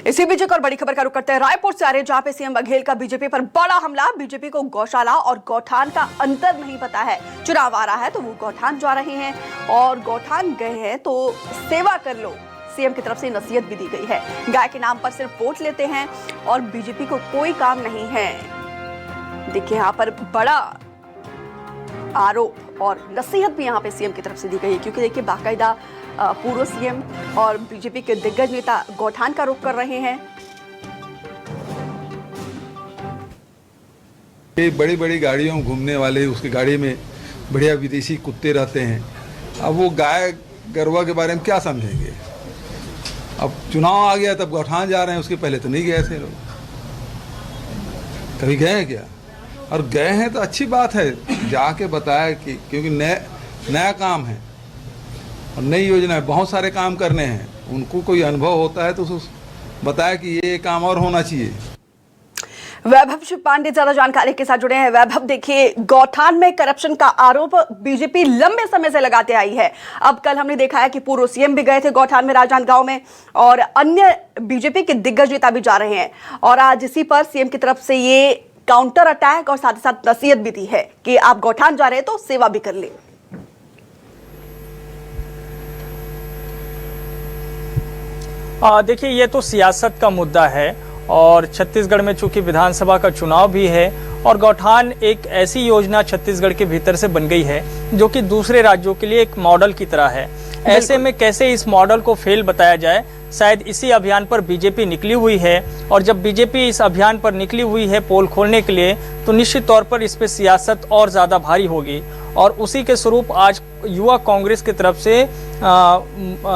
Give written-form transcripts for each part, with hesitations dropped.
इसी बीच एक और बड़ी खबर का रुख करते हैं रायपुर से आ रहे, जहां पे सीएम बघेल का बीजेपी पर बड़ा हमला। बीजेपी को गौशाला और गौठान का अंतर नहीं पता है। चुनाव आ रहा है तो वो गौठान जा रहे हैं और गौठान गए हैं तो सेवा कर लो, सीएम की तरफ से नसीहत भी दी गई है। गाय के नाम पर सिर्फ वोट लेते हैं और बीजेपी को कोई काम नहीं है। देखिए यहाँ पर बड़ा आरोप और नसीहत भी यहाँ पे सीएम की तरफ से दी गई है, क्योंकि देखिए बाकायदा पूर्व सीएम और बीजेपी के दिग्गज नेता गौठान का रुख कर रहे हैं। बड़ी बड़ी गाड़ियों में घूमने वाले, उसकी गाड़ी में बढ़िया विदेशी कुत्ते रहते हैं। अब वो गाय गरवा के बारे में क्या समझेंगे। अब चुनाव आ गया तब गौठान जा रहे हैं, उसके पहले तो नहीं गए थे लोग। कभी गए हैं क्या? और गए हैं तो अच्छी बात है, जाके बताया कि क्योंकि नया काम है और नई योजना है, बहुत सारे काम करने हैं। उनको कोई अनुभव होता है तो बताया कि ये काम और होना चाहिए। वैभव पांडे ज्यादा जानकारी के साथ जुड़े हैं। वैभव, देखिए गौठान में करप्शन का आरोप बीजेपी लंबे समय से लगाते आई है। अब कल हमने देखा है कि पूर्व सीएम भी गए थे गौठान में राजनांदगांव में और अन्य बीजेपी के दिग्गज नेता भी जा रहे हैं और आज इसी पर सीएम की तरफ से ये काउंटर अटैक और साथ ही साथ नसीहत भी दी है कि आप गौठान जा रहे हैं तो सेवा भी कर ले। देखिए, ये तो सियासत का मुद्दा है और छत्तीसगढ़ में चूंकि विधानसभा का चुनाव भी है और गौठान एक ऐसी योजना छत्तीसगढ़ के भीतर से बन गई है जो कि दूसरे राज्यों के लिए एक मॉडल की तरह है। ऐसे में कैसे इस मॉडल को फेल बताया जाए, शायद इसी अभियान पर बीजेपी निकली हुई है और जब बीजेपी इस अभियान पर निकली हुई है पोल खोलने के लिए, तो निश्चित तौर पर इस पे सियासत और ज़्यादा भारी होगी और उसी के स्वरूप आज युवा कांग्रेस की तरफ से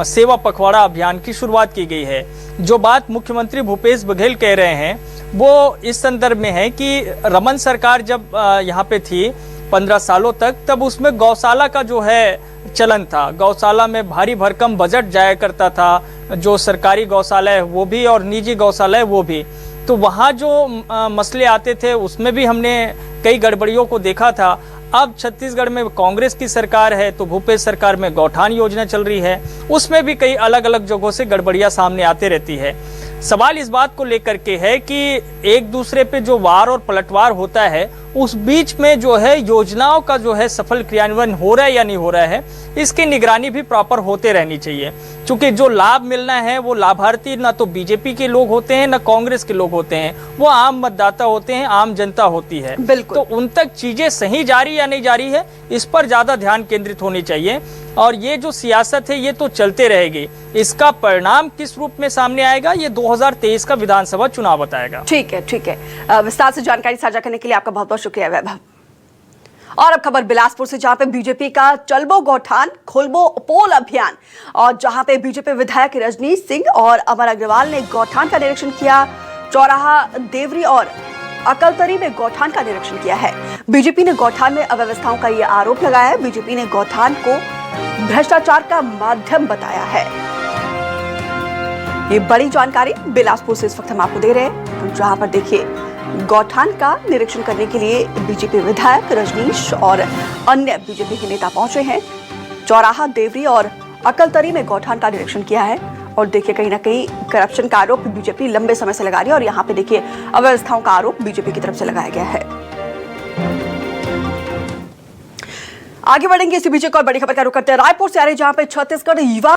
सेवा पखवाड़ा अभियान की शुरुआत की गई है। जो बात मुख्यमंत्री भूपेश बघेल कह रहे हैं वो इस संदर्भ में है कि रमन सरकार जब यहाँ पे थी 15 सालों तक, तब उसमें गौशाला का जो है चलन था। गौशाला में भारी भरकम बजट जाया करता था, जो सरकारी गौशाला है वो भी और निजी गौशाला है वो भी। तो वहाँ जो मसले आते थे उसमें भी हमने कई गड़बड़ियों को देखा था। अब छत्तीसगढ़ में कांग्रेस की सरकार है तो भूपेश सरकार में गौठान योजना चल रही है, उसमें भी कई अलग अलग जगहों से गड़बड़ियां सामने आते रहती है। सवाल इस बात को लेकर के है कि एक दूसरे पे जो वार और पलटवार होता है उस बीच में जो है योजनाओं का जो है सफल क्रियान्वयन हो रहा है या नहीं हो रहा है, इसकी निगरानी भी प्रॉपर होते रहनी चाहिए। क्योंकि जो लाभ मिलना है वो लाभार्थी ना तो बीजेपी के लोग होते हैं ना कांग्रेस के लोग होते हैं, वो आम मतदाता होते हैं, आम जनता होती है। तो उन तक चीजें सही जा रही या नहीं जा रही है, इस पर ज्यादा ध्यान केंद्रित होनी चाहिए और ये जो सियासत है ये तो चलते रहेगी। इसका परिणाम किस रूप में सामने आएगा ये 2023 का विधानसभा चुनाव बताएगा। ठीक है। विस्तार से जानकारी साझा करने के लिए आपका बहुत बहुत शुक्रिया वैभव। और अब खबर बिलासपुर से, जहां पे बीजेपी का चलबो गौठान खोलबो पोल अभियान और जहां पे बीजेपी विधायक रजनीश सिंह और अमर अग्रवाल ने गौठान का निरीक्षण किया। चौराहा, देवरी और अकलतरी में गौठान का निरीक्षण किया है। बीजेपी ने गौठान में अव्यवस्थाओं का यह आरोप लगाया है। बीजेपी ने गौठान को भ्रष्टाचार का माध्यम बताया है। ये बड़ी जानकारी बिलासपुर से इस वक्त हम आपको दे रहे हैं, जहां पर देखिए गौठान का निरीक्षण करने के लिए बीजेपी विधायक रजनीश और अन्य बीजेपी के नेता पहुंचे हैं। चौराहा, देवरी और अकलतरी में गौठान का निरीक्षण किया है और देखिए कहीं ना कहीं करप्शन का आरोप बीजेपी लंबे समय से लगा रही है और यहाँ पे देखिए अव्यवस्थाओं का आरोप बीजेपी की तरफ से लगाया गया है। आगे बढ़ेंगे, इसी बीच एक और बड़ी खबर का रुख करते हैं रायपुर से आ रही, जहां पे छत्तीसगढ़ युवा